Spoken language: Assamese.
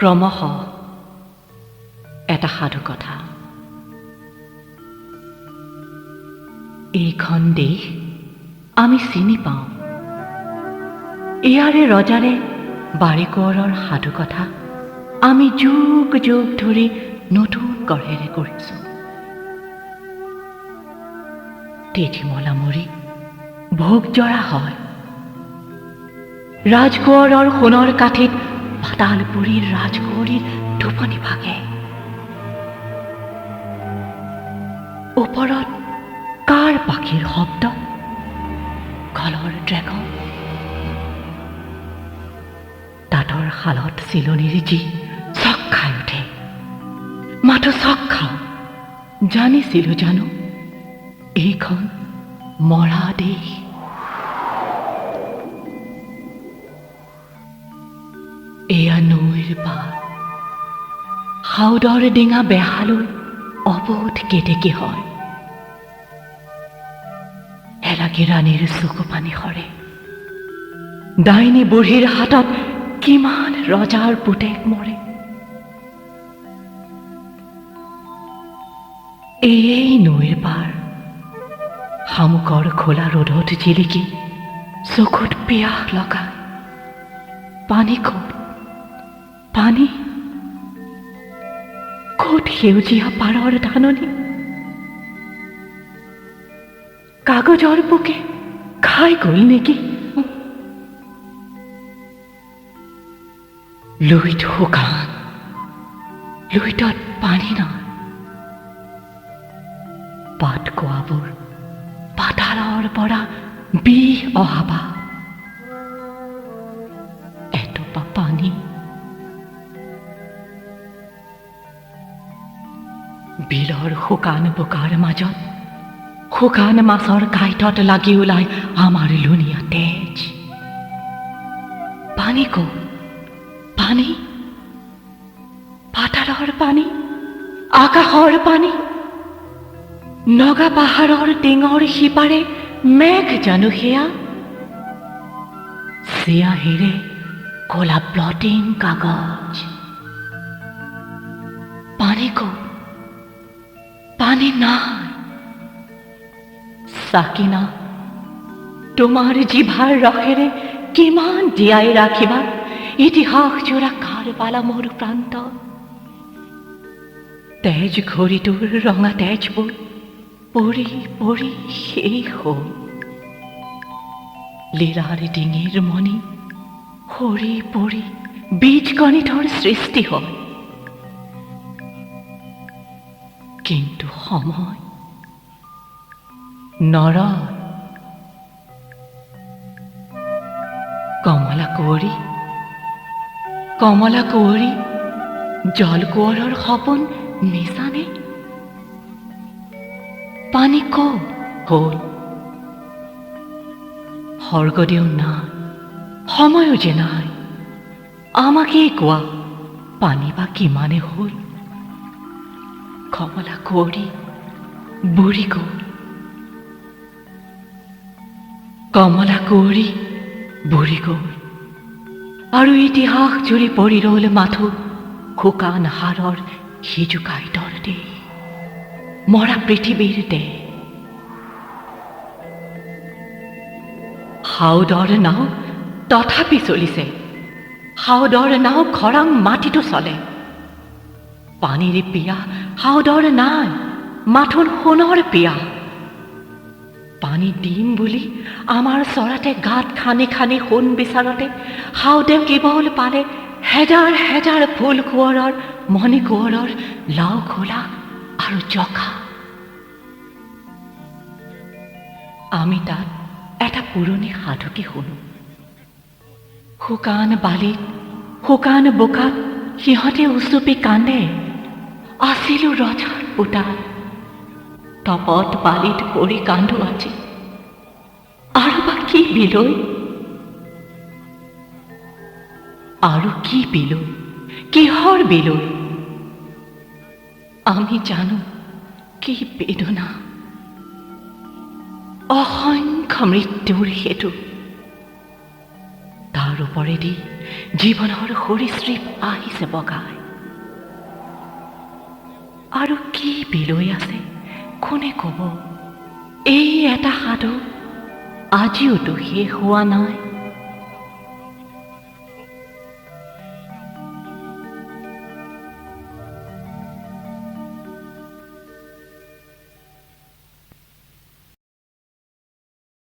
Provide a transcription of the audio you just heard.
ক্ৰমশ এটা সাধু কথা। এইখন দেশ আমি চিনি পাওঁ, ইয়াৰে ৰজাৰে বাৰীকোঁৱৰৰ সাধু কথা আমি যুগ যুগ ধৰি নতুন গঢ়েৰে কৰিছোঁ। তেজীমলা মৰি ভোগ জৰা হয়, ৰাজকোঁৱৰৰ সোণৰ কাঠিত পাতালপুৰীৰ ৰাজকুঁৱৰীৰ টোপনি ভাগে। ওপৰত কাৰ পাখিৰ শব্দ? গলৰ ড্ৰেগন। তাঁতৰ শালত চিলনিৰ যি চক খাই উঠে, মাথো চক খাওঁ। জানিছিলো জানো এইখন মৰা দেশ। এয়া নৈৰ পাৰ, হাউদৰ ডিঙা বেহালৈ অবোধ কেতেকী হয়। এলাগী ৰাণীৰ চকু পানী সৰে, ডাইনী বুঢ়ীৰ হাতত কিমান ৰজাৰ পুতেক মৰে। এই নৈৰ পাৰ, শামুকৰ খোলা ৰ'দত জিলিকি চকুত পিয়াহ লগাই। পানী ক'ত? পানী ক'ত? সেউজীয়া পাৰৰ ধাননি, কাগজৰ পোকে খাই গ'ল নেকি? লুইত শুকান, লুইতত পানী নাই। পাত কোৱাবোৰ পাতালৰ পৰা বিহ অহাবা। এটোপা পানী বিলৰ শুকান বোকাৰ মাজত শুকান মাছৰ কাঁইটত লাগি ওলাই আমাৰ লুণীয়া তেজ। পানী ক'ত? পানী, পাতালৰ পানী, আকাশৰ পানী, নগা পাহাৰৰ টিঙৰ সিপাৰে মেঘ জানো সেয়া? চিয়াহীৰে ক'লা ব্লটিং কাগজ। পানী ক'ত? পানী নাই। সাকিনা, তোমাৰ জিভাৰ ৰসেৰে কিমান জীয়াই ৰাখিবা ইতিহাস জোৰা কাৰবালা মোৰ প্ৰান্ত। তেজ ঘড়ীটোৰ ৰঙা তেজবোৰ পৰি পৰি শেষ হ'ল। লীলাৰ ডিঙিৰ মণি সৰি পৰি বীজগণিতৰ সৃষ্টি হ'ল। কিন্তু সময় নৰয়। কমলা কুঁৱৰী, কমলা কুঁৱৰী, জলকুঁৱৰৰ সপোন মিছানে? পানী ক'ত হ'ল? স্বৰ্গদেউ নাই, সময়ো যে নাই। আমাকেই কোৱা, পানী বা কিমানে হ'ল? কমলা কুঁৱৰী বুঢ়ী গ'ল, কমলা কুঁৱৰী বুঢ়ী গ'ল, আৰু ইতিহাস জুৰি পৰি ৰ'ল মাথো শুকান হাড়ৰ সিজু কাঁইটৰ দেশ, মৰা পৃথিৱীৰ দেশ। হাউদৰ নাও তথাপি চলিছে, হাউদৰ নাও খৰাং মাটিতো চলে। পানীৰ পিয়া হাউদৰ নাই, মাথোন সোণৰ পিয়া। পানী দিম বুলি আমাৰ চৰাতে গাঁত খানি খানি সোণ বিচাৰতে হাউদে কেৱল পালে হেজাৰ হেজাৰ ফুল কোঁৱৰৰ, মণি কোঁৱৰৰ লাও খোলা আৰু জখা। আমি তাত এটা পুৰণি সাধুকে শুনো। শুকান বালিত, শুকান বোকাত সিহঁতে উচুপি কান্দে, আছিলো ৰজাৰ পুতাল, তপত বালিত পৰি কান্দো আজি। আৰু বা কি বিলৈ? আৰু কি বিলৈ? কিহৰ বিলৈ? আমি জানো কি বেদনা, অসংখ্য মৃত্যুৰ হেতু। তাৰ ওপৰেদি জীৱনৰ সৰীসৃপ আহিছে বগাই। আৰু কি বিলৈ আছে কোনে ক'ব? এই এটা সাধু আজিওতো শেষ হোৱা নাই।